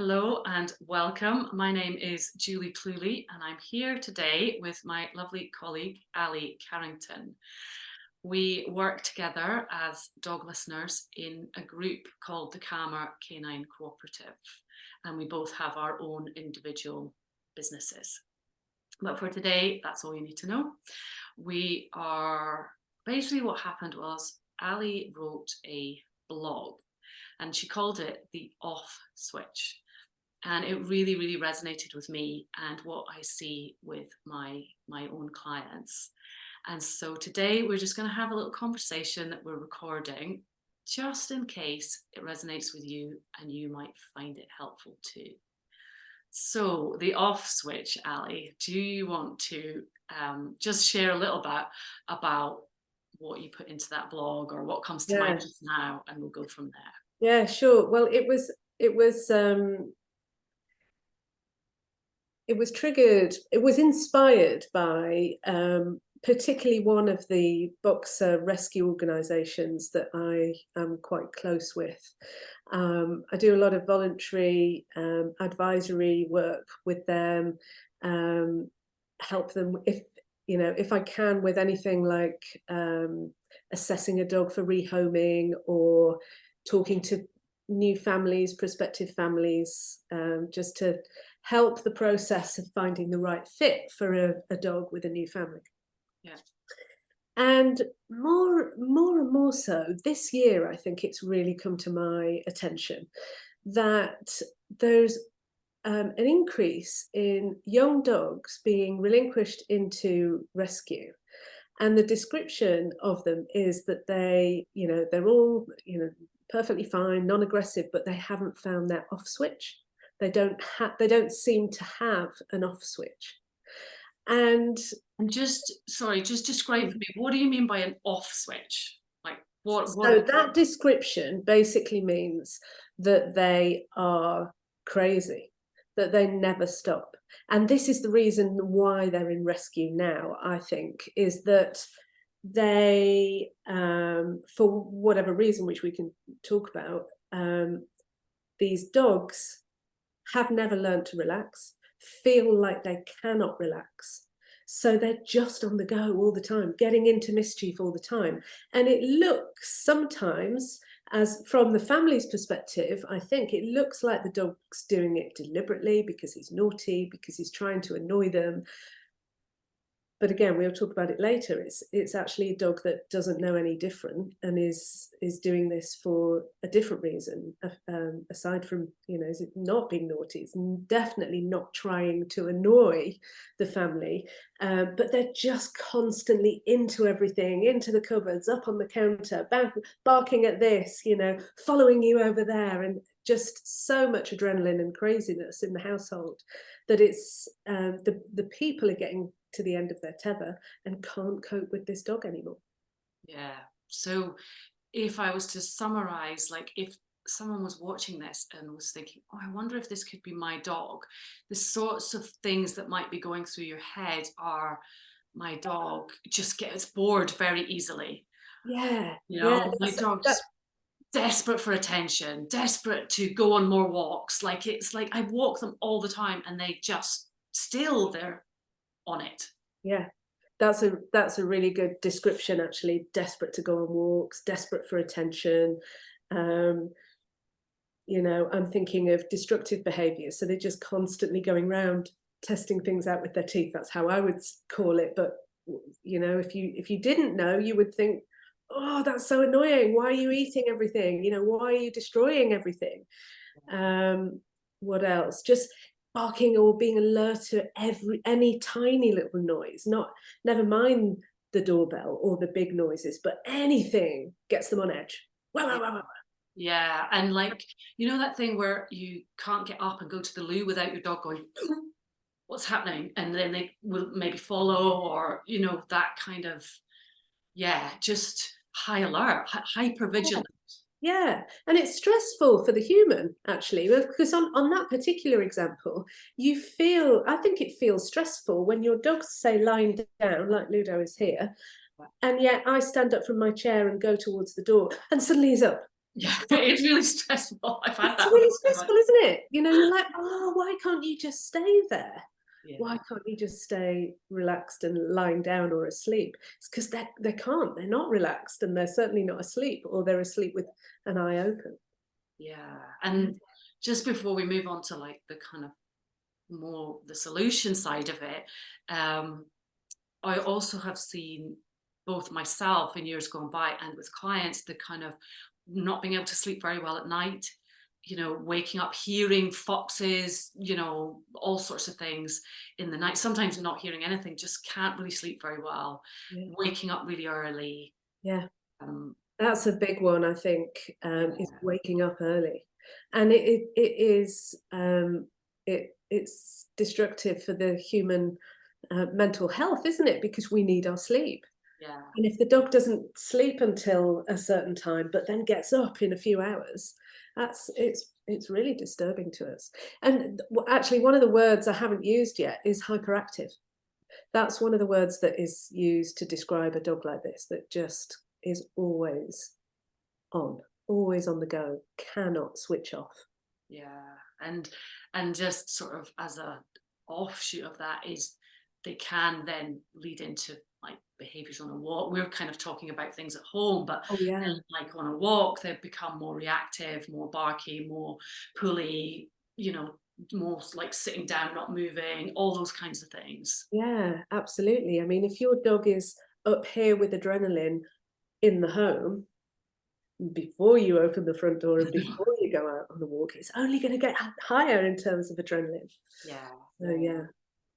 Hello and welcome. My name is Julie Cluley and I'm here today with my lovely colleague Ali Carrington. We work together as dog listeners in a group called the Calmer Canine Cooperative, and we both have our own individual businesses. But for today, that's all you need to know. Basically what happened was Ali wrote a blog and she called it the off switch. And it really, really resonated with me and what I see with my own clients. And so today we're just going to have a little conversation that we're recording just in case it resonates with you and you might find it helpful too. So the off switch, Ali, do you want to just share a little bit about what you put into that blog or what comes to mind Yeah, just now, and we'll go from there. yeah, sure. Well, it was triggered. It was inspired by particularly one of the boxer rescue organisations that I am quite close with. I do a lot of voluntary advisory work with them, help them if I can with anything like assessing a dog for rehoming or talking to new families, prospective families, just to help the process of finding the right fit for a dog with a new family. Yeah. And more and more so this year, I think it's really come to my attention that there's an increase in young dogs being relinquished into rescue. And the description of them is that they're all, perfectly fine, non-aggressive, but they haven't found that off switch. They don't seem to have an off switch. And And just describe for me, what do you mean by an off switch? Like what? so that description basically means that they are crazy, that they never stop. And this is the reason why they're in rescue now, I think, is that they, for whatever reason, which we can talk about, these dogs have never learned to relax, feel like they cannot relax. So they're just on the go all the time, getting into mischief all the time. And it looks sometimes, as from the family's perspective, I think it looks like the dog's doing it deliberately because he's naughty, because he's trying to annoy them. But again, we'll talk about it later. It's actually a dog that doesn't know any different and is doing this for a different reason. Aside from is it not being naughty? It's definitely not trying to annoy the family, but they're just constantly into everything, into the cupboards, up on the counter, barking at this, following you over there, and just so much adrenaline and craziness in the household that it's the people are getting to the end of their tether and can't cope with this dog anymore. Yeah. So if I was to summarize, like if someone was watching this and was thinking, oh, I wonder if this could be my dog, the sorts of things that might be going through your head are, my dog just gets bored very easily. Yeah, You yeah, know, my dog's desperate for attention, desperate to go on more walks. Like it's like I walk them all the time and they're on it. yeah. That's a really good description, actually. Desperate to go on walks, desperate for attention. Um, I'm thinking of destructive behaviours. So they're just constantly going around testing things out with their teeth. That's how I would call it. But if you didn't know, you would think, oh, that's so annoying. Why are you eating everything? Why are you destroying everything? What else? Just barking or being alert to any tiny little noise. Never mind the doorbell or the big noises, but anything gets them on edge. Wow, wow, wow, wow. Yeah, and like, you know that thing where you can't get up and go to the loo without your dog going, what's happening? And then they will maybe follow, or, that kind of, yeah, just high alert, hyper vigilant. Yeah, and it's stressful for the human, actually, because on that particular example, I think it feels stressful when your dog's, say, lying down, like Ludo is here, and yet I stand up from my chair and go towards the door, and suddenly he's up. Yeah, it's really stressful. I've had It's that really before. stressful, isn't it? You know, you're like, oh, why can't you just stay there? Why Yeah, can't you just stay relaxed and lying down or asleep? It's because they can't. They're not relaxed, and they're certainly not asleep, or they're asleep with an eye open. yeah. And just before we move on to like the kind of more the solution side of it, um, I also have seen both myself in years gone by and with clients the kind of not being able to sleep very well at night, waking up hearing foxes, all sorts of things in the night. Sometimes not hearing anything, just can't really sleep very well, Yeah, waking up really early. yeah. Um, That's a big one, I think, is yeah, waking up early, and it is it's destructive for the human mental health, isn't it? Because we need our sleep, yeah, and if the dog doesn't sleep until a certain time, but then gets up in a few hours, it's really disturbing to us. And actually, one of the words I haven't used yet is hyperactive. That's one of the words that is used to describe a dog like this that just is on, always on the go, cannot switch off. yeah. And just sort of as a offshoot of that is they can then lead into like behaviors on a walk. We're kind of talking about things at home, but Oh, yeah. like on a walk, they become more reactive, more barky, more pulley, more like sitting down, not moving, all those kinds of things. Yeah, absolutely. I mean, if your dog is up here with adrenaline in the home, before you open the front door and before you go out on the walk, it's only going to get higher in terms of adrenaline. Yeah, So, yeah, yeah.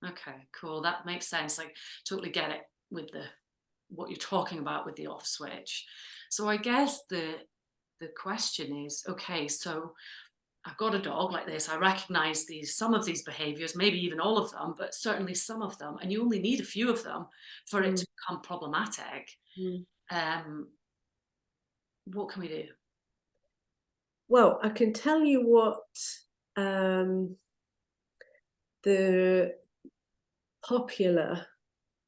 yeah. Okay, cool. That makes sense. Like totally get it with the what you're talking about with the off switch. So I guess the question is, okay, so I've got a dog like this. I recognize some of these behaviors, maybe even all of them, but certainly some of them, and you only need a few of them for it Mm, to become problematic. mm. Um, what can we do? Well, I can tell you what um, the popular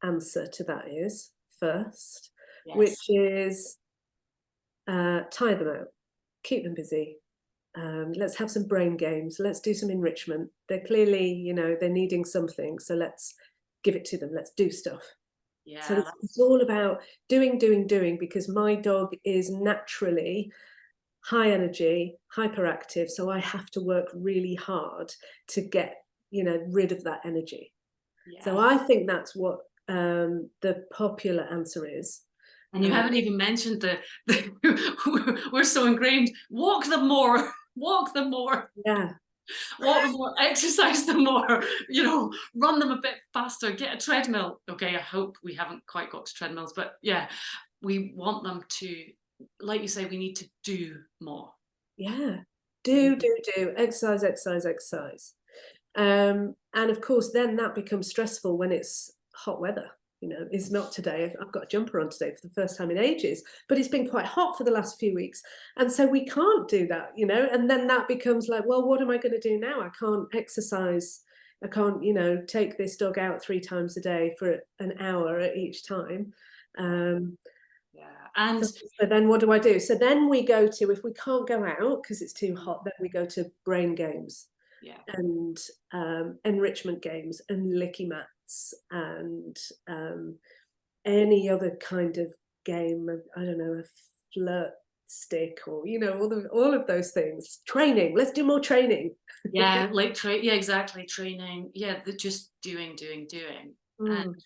answer to that is first, which Yes. is tire them out, keep them busy. Let's have some brain games. Let's do some enrichment. They're clearly, they're needing something. So let's give it to them. Let's do stuff. So Yeah. it's all about doing, doing, doing, because my dog is naturally high energy, hyperactive. So I have to work really hard to get, rid of that energy. So Yeah. I think that's what the popular answer is. And you Uh, haven't even mentioned we're so ingrained. Walk them more. Walk them more. yeah, Walk them more. Exercise them more. Run them a bit faster. Get a treadmill. Okay, I hope we haven't quite got to treadmills, but yeah, we want them to, like you say, we need to do more. yeah. Mm. Do. Exercise, exercise, exercise. And of course, then that becomes stressful when it's hot weather. It's not today. I've got a jumper on today for the first time in ages, but it's been quite hot for the last few weeks. And so we can't do that, and then that becomes like, well, what am I going to do now? I can't exercise. I can't, take this dog out 3 times a day for an hour at each time. Um, Yeah. so, And so then what do I do? So then we go to, if we can't go out because it's too mm, hot, then we go to brain games yeah. and enrichment games and licky mats and any other kind of game. I don't know, a flirt stick or all of those things. Training. Let's do more training. Yeah, like yeah, exactly. Training. Yeah, just doing, doing, doing. And Mm,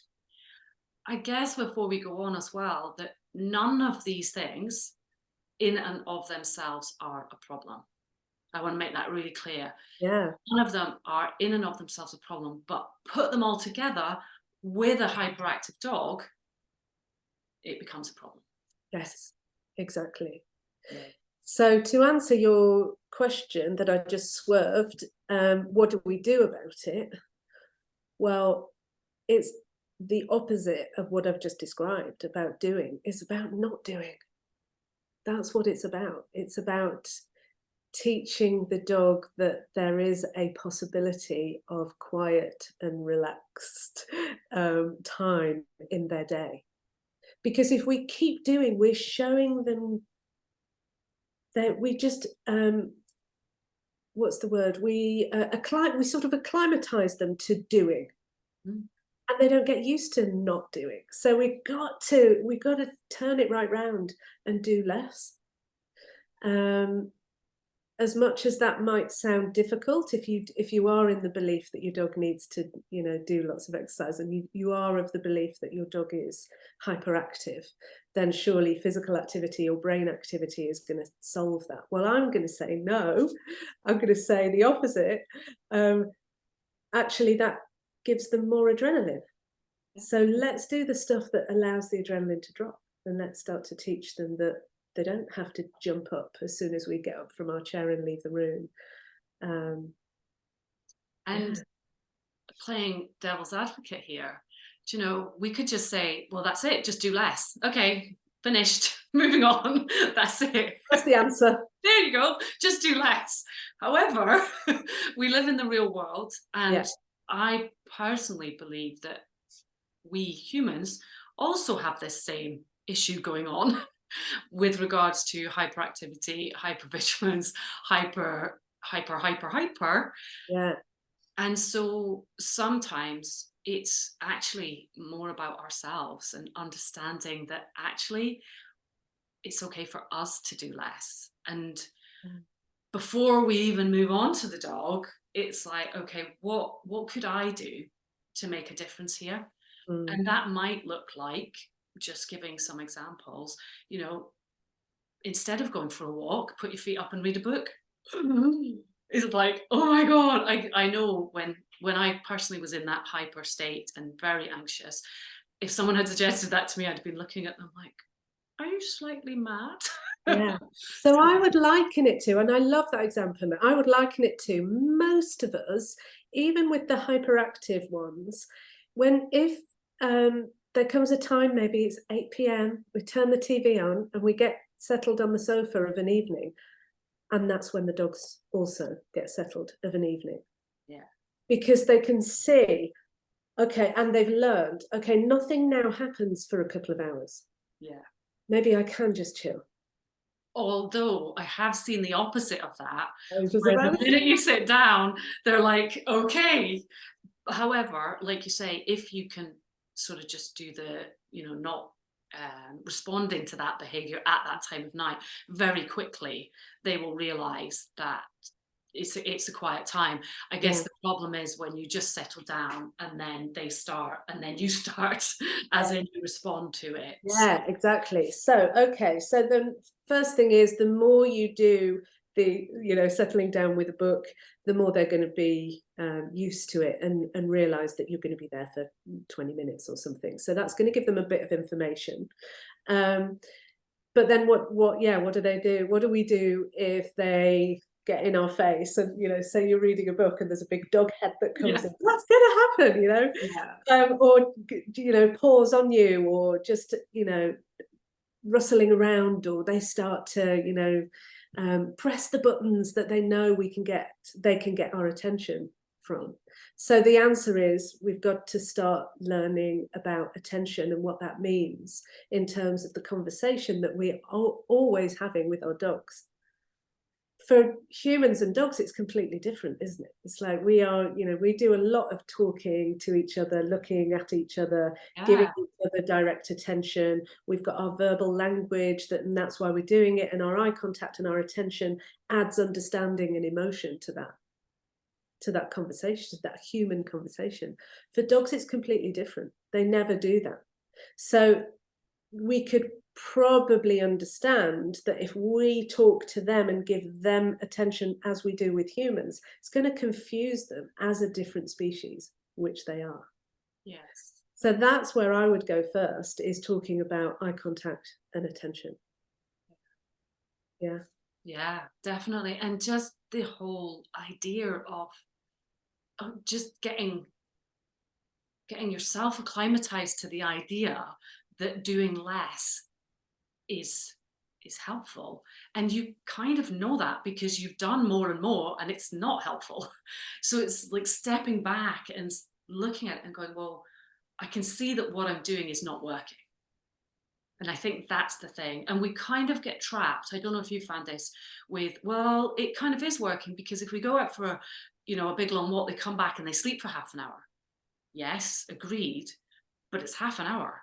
I guess before we go on as well, that none of these things in and of themselves are a problem. I want to make that really clear. yeah. None of them are in and of themselves a problem, but put them all together with a hyperactive dog, it becomes a problem. Yes. Exactly. Yeah. So to answer your question that I just swerved, what do we do about it? Well, it's the opposite of what I've just described about doing. It's about not doing. That's what it's about. It's about teaching the dog that there is a possibility of quiet and relaxed time in their day. Because if we keep doing, we're showing them that we just what's the word? We sort of acclimatize them to doing, Mm. and they don't get used to not doing. So we got to turn it right round and do less. Um, as much as that might sound difficult, if you are in the belief that your dog needs to, do lots of exercise, and you are of the belief that your dog is hyperactive, then surely physical activity or brain activity is going to solve that. Well, I'm going to say no. I'm going to say the opposite. Actually, that gives them more adrenaline. So let's do the stuff that allows the adrenaline to drop, and let's start to teach them that they don't have to jump up as soon as we get up from our chair and leave the room. Um, And yeah. playing devil's advocate here, we could just say, well, that's it, just do less. Okay, finished, moving on. That's it. That's the answer. There you go, just do less. However, we live in the real world, and Yeah. I personally believe that we humans also have this same issue going on with regards to hyperactivity, hypervigilance, hyper. Yeah. And so sometimes it's actually more about ourselves and understanding that actually it's okay for us to do less. And Mm. before we even move on to the dog, it's like, okay, what could I do to make a difference here? Mm. And that might look like, just giving some examples, instead of going for a walk, put your feet up and read a book. It's like, oh my God, I know when I personally was in that hyper state and very anxious, if someone had suggested that to me, I'd have been looking at them like, are you slightly mad? Yeah. So I would liken it to, and I love that example, I would liken it to most of us, even with the hyperactive ones, if there comes a time, maybe it's 8 p.m., we turn the TV on and we get settled on the sofa of an evening, and that's when the dogs also get settled of an evening. Yeah. Because they can see, okay, and they've learned, okay, nothing now happens for a couple of hours. Yeah. Maybe I can just chill. Although I have seen the opposite of that, I was just where the about to minute say. you sit down, they're like, okay. However, like you say, if you can sort of just do the, not responding to that behavior at that time of night very quickly, they will realize that it's a quiet time. I guess Yeah. the problem is when you just settle down and then they start and then you start, as in you respond to it. Yeah, exactly. So, okay. So the first thing is, the more you do settling down with a book, the more they're going to be used to it and realize that you're going to be there for 20 minutes or something. So that's going to give them a bit of information. But then what do they do? What do we do if they get in our face and, say you're reading a book and there's a big dog head that comes Yeah. in? That's going to happen, Yeah. or, paws on you, or just, rustling around, or they start to, press the buttons that they know they can get our attention from. So the answer is, we've got to start learning about attention and what that means in terms of the conversation that we're always having with our dogs. For humans and dogs, it's completely different, isn't it? It's like we do a lot of talking to each other, looking at each other, giving Yeah. each other direct attention. We've got our verbal language, and that's why we're doing it. And our eye contact and our attention adds understanding and emotion to that conversation, to that human conversation. For dogs, it's completely different. They never do that. So we could probably understand that if we talk to them and give them attention as we do with humans, it's going to confuse them as a different species, which they are. Yes. So that's where I would go first, is talking about eye contact and attention. Yeah. Yeah, definitely. And just the whole idea of just getting yourself acclimatized to the idea that doing less is helpful, and you kind of know that because you've done more and more and it's not helpful. So it's like stepping back and looking at it and going, well, I can see that what I'm doing is not working. And I think that's the thing. And we kind of get trapped. I don't know if you found this with, well, it kind of is working because if we go out for a big long walk, they come back and they sleep for half an hour. Yes, agreed, but it's half an hour.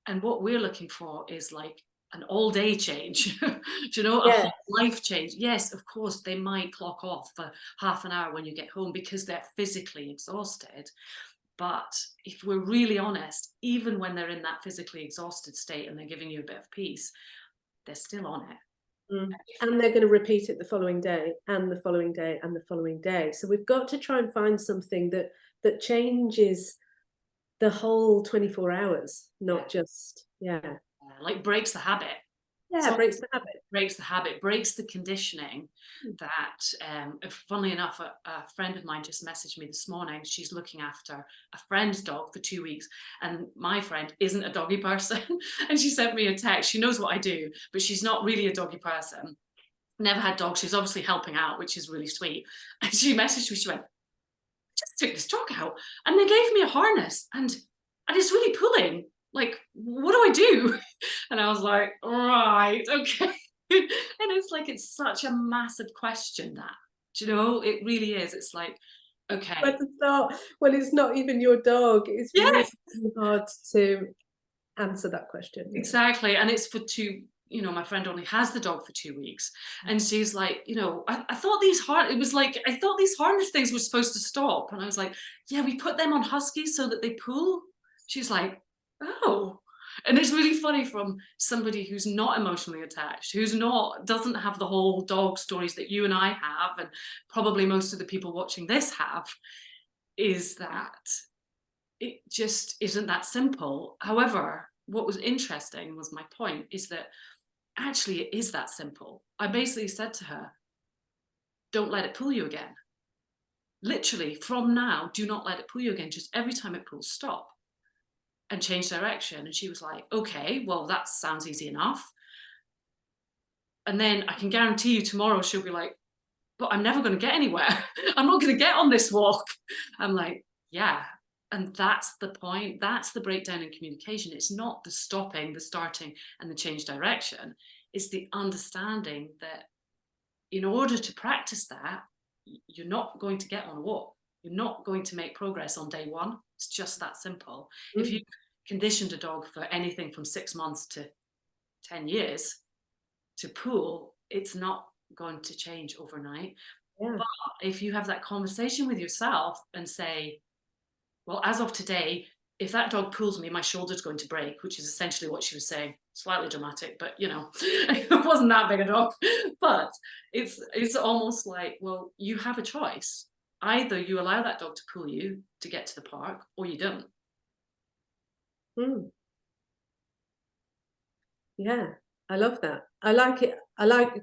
And what we're looking for is like an all day change, a Yeah. whole life change. Yes, of course, they might clock off for half an hour when you get home because they're physically exhausted. But if we're really honest, even when they're in that physically exhausted state and they're giving you a bit of peace, they're still on it. Mm. And they're going to repeat it the following day and the following day and the following day. So we've got to try and find something that changes the whole 24 hours, not just, Like breaks the habit. yeah, So breaks the habit. breaks the habit, breaks the conditioning Mm. that, funnily enough, a friend of mine just messaged me this morning. She's looking after a friend's dog for 2 weeks, and my friend isn't a doggy person. And she sent me a text. She knows what I do, but she's not really a doggy person. Never had dogs. She's obviously helping out, which is really sweet. And she messaged me. She went, just took this dog out, and they gave me a harness, and it's really pulling. Like, what do I do? And I was like, right, okay. And it's like, it's such a massive question that, it really is. It's like, Where okay, to start when it's not even your dog? It's really yes, hard to answer that question. Yeah. exactly. And it's for my friend only has the dog for 2 weeks. And she's like, I thought I thought these harness things were supposed to stop. And I was like, yeah, we put them on huskies so that they pull. She's like, oh. And it's really funny from somebody who's not emotionally attached, doesn't have the whole dog stories that you and I have, and probably most of the people watching this have, is that it just isn't that simple. However, what was interesting was my point is that actually it is that simple. I basically said to her, don't let it pull you again. Literally, from now, do not let it pull you again. Just every time it pulls, stop and change direction. And she was like, okay, well, that sounds easy enough. And then I can guarantee you tomorrow she'll be like, but I'm never going to get anywhere. I'm not going to get on this walk. I'm like, yeah. And that's the point. That's the breakdown in communication. It's not the stopping, the starting, and the change direction. It's the understanding that in order to practice that, you're not going to get on a walk. You're not going to make progress on day one. It's just that simple. If you Mm. conditioned a dog for anything from 6 months to 10 years to pull, it's not going to change overnight. Yeah. But if you have that conversation with yourself and say, well, as of today, if that dog pulls me, my shoulder's going to break, which is essentially what she was saying. Slightly dramatic, but it wasn't that big a dog. But it's almost like, well, you have a choice. Either you allow that dog to pull you to get to the park, or you don't. Mm. Yeah, I love that. I like it. I like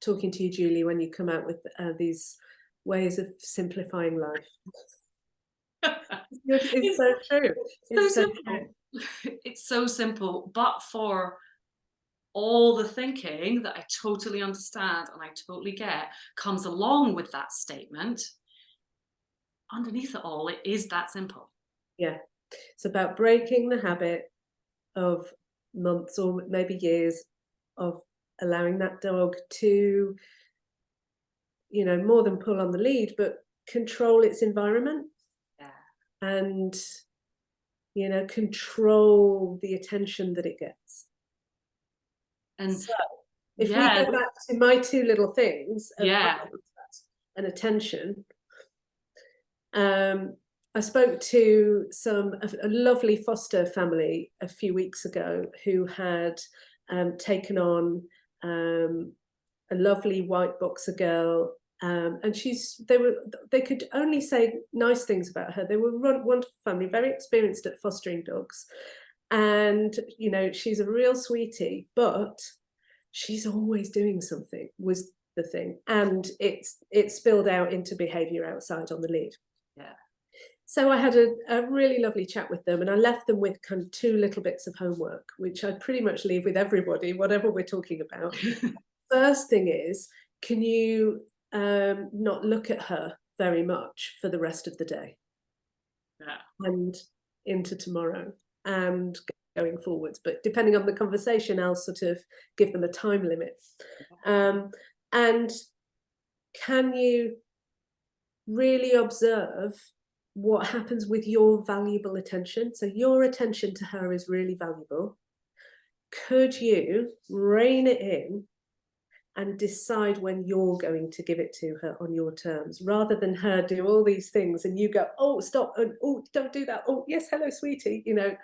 talking to you, Julie, when you come out with these ways of simplifying life. It's It's so true. so It's so true. simple. It's so simple, but for all the thinking that I totally understand and I totally get comes along with that statement, underneath it all, it is that simple. Yeah. It's about breaking the habit of months or maybe years of allowing that dog to, more than pull on the lead, but control its environment Yeah. and, control the attention that it gets. And So if we yeah, go back to my two little things of eye yeah. contact and attention, I spoke to a lovely foster family a few weeks ago who had taken on a lovely white boxer girl, and they could only say nice things about her. They were a wonderful family, very experienced at fostering dogs, and she's a real sweetie, but she's always doing something was the thing, and it spilled out into behaviour outside on the lead. Yeah. So I had a really lovely chat with them, and I left them with kind of two little bits of homework, which I pretty much leave with everybody, whatever we're talking about. First thing is, can you not look at her very much for the rest of the day Yeah. and into tomorrow, and going forwards, but depending on the conversation, I'll sort of give them a time limit. And can you really observe what happens with your valuable attention? So your attention to her is really valuable. Could you rein it in and decide when you're going to give it to her on your terms, rather than her do all these things and you go, oh, stop, and oh, don't do that. Oh, yes, hello, sweetie. Yeah.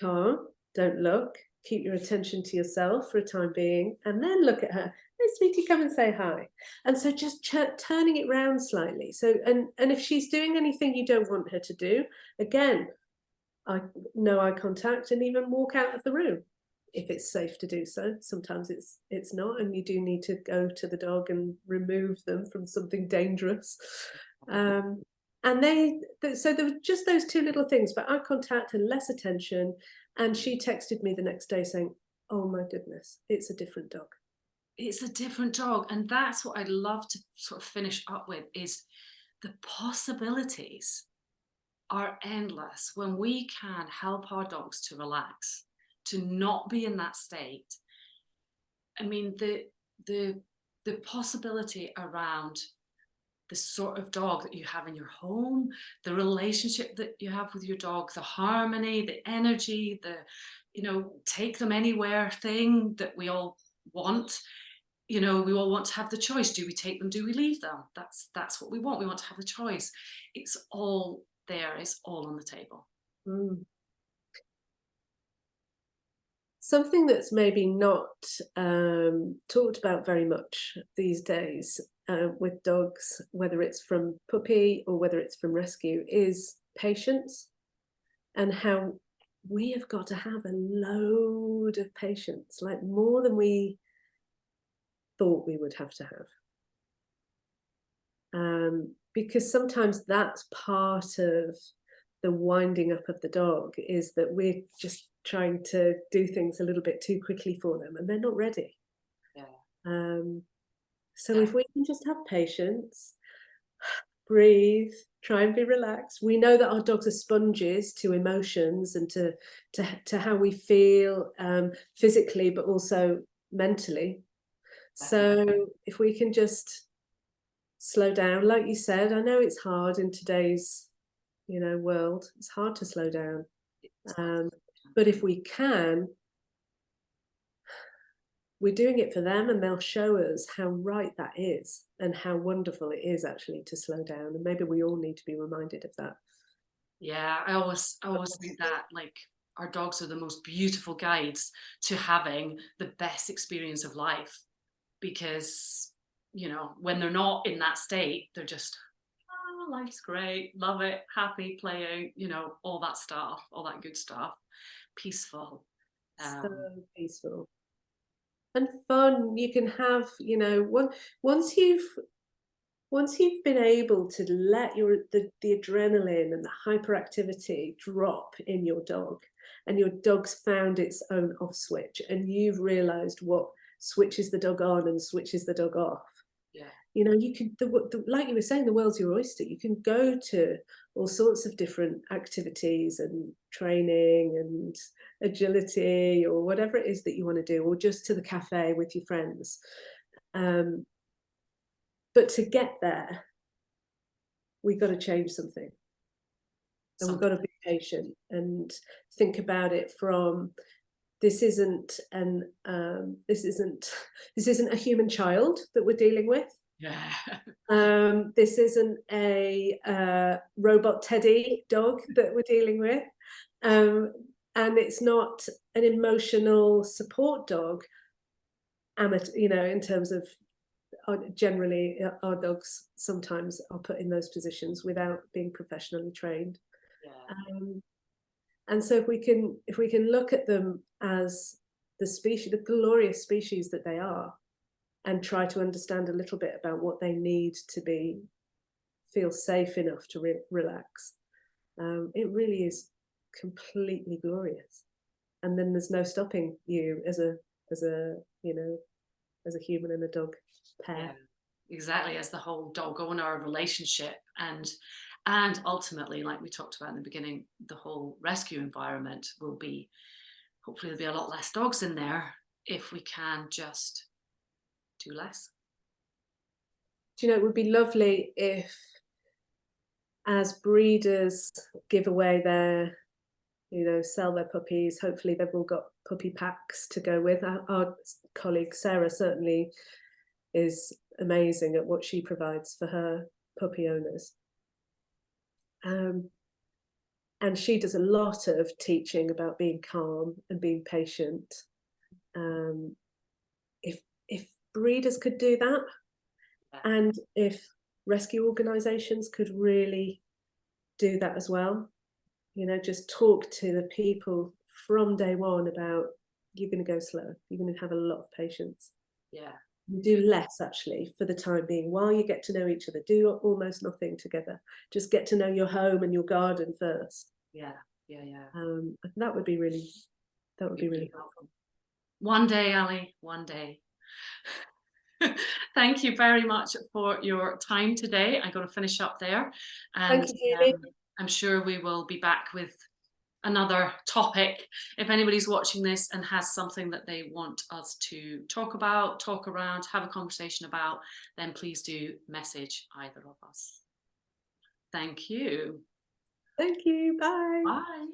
Calm, don't look, keep your attention to yourself for a time being, and then look at her. Hey, sweetie, come and say hi. And so just turning it round slightly. So, and if she's doing anything you don't want her to do, again, no eye contact and even walk out of the room if it's safe to do so. Sometimes it's not, and you do need to go to the dog and remove them from something dangerous. And so there were just those two little things, but eye contact and less attention. And she texted me the next day saying, oh my goodness, it's a different dog. It's a different dog. And that's what I'd love to sort of finish up with, is the possibilities are endless when we can help our dogs to relax, to not be in that state. I mean, the possibility around the sort of dog that you have in your home, the relationship that you have with your dog, the harmony, the energy, the, take them anywhere thing that we all want. We all want to have the choice. Do we take them? Do we leave them? That's what we want. We want to have the choice. It's all there. It's all on the table. Mm. Something that's maybe not talked about very much these days with dogs, whether it's from puppy or whether it's from rescue, is patience, and how we have got to have a load of patience, like more than we thought we would have to have. Because sometimes that's part of the winding up of the dog, is that we're just trying to do things a little bit too quickly for them and they're not ready. Yeah. So if we can just have patience, breathe, try and be relaxed. We know that our dogs are sponges to emotions and to how we feel physically, but also mentally. So if we can just slow down, like you said, I know it's hard in today's world. It's hard to slow down. But if we can, we're doing it for them, and they'll show us how right that is and how wonderful it is actually to slow down. And maybe we all need to be reminded of that. Yeah, I always think that, like, our dogs are the most beautiful guides to having the best experience of life, because when they're not in that state, they're just, oh, life's great, love it, happy, playing, all that stuff, all that good stuff, peaceful. So peaceful and fun. You can have, once you've been able to let the adrenaline and the hyperactivity drop in your dog, and your dog's found its own off switch, and you've realized what switches the dog on and switches the dog off. Yeah. You can, like you were saying, the world's your oyster. You can go to all sorts of different activities and training and agility, or whatever it is that you want to do, or just to the cafe with your friends. But to get there, we've got to change something. And we've got to be patient and think about it from, this isn't a human child that we're dealing with. Yeah. This isn't a robot teddy dog that we're dealing with. And it's not an emotional support dog, in terms of, generally our dogs sometimes are put in those positions without being professionally trained. Yeah. And so if we can look at them as the glorious species that they are, and try to understand a little bit about what they need to feel safe enough to relax, it really is completely glorious. And then there's no stopping you as a human and a dog pair. Yeah, exactly, as the whole dog owner relationship. And And ultimately, like we talked about in the beginning, the whole rescue environment will be, hopefully there'll be a lot less dogs in there if we can just do less. Do you know, it would be lovely if, as breeders give away their, sell their puppies, hopefully they've all got puppy packs to go with. Our colleague Sarah certainly is amazing at what she provides for her puppy owners. And she does a lot of teaching about being calm and being patient. If breeders could do that, and if rescue organisations could really do that as well, just talk to the people from day one about, you're going to go slow, you're going to have a lot of patience. Yeah. Do less actually for the time being while you get to know each other. Do almost nothing together. Just get to know your home and your garden first. Yeah. That would be really helpful. One day, Ali, one day. Thank you very much for your time today. I'm going to finish up there, and Thank you, Julie. I'm sure we will be back with another topic. If anybody's watching this and has something that they want us to talk about, talk around, have a conversation about, then please do message either of us. Thank you. Thank you. Bye. Bye.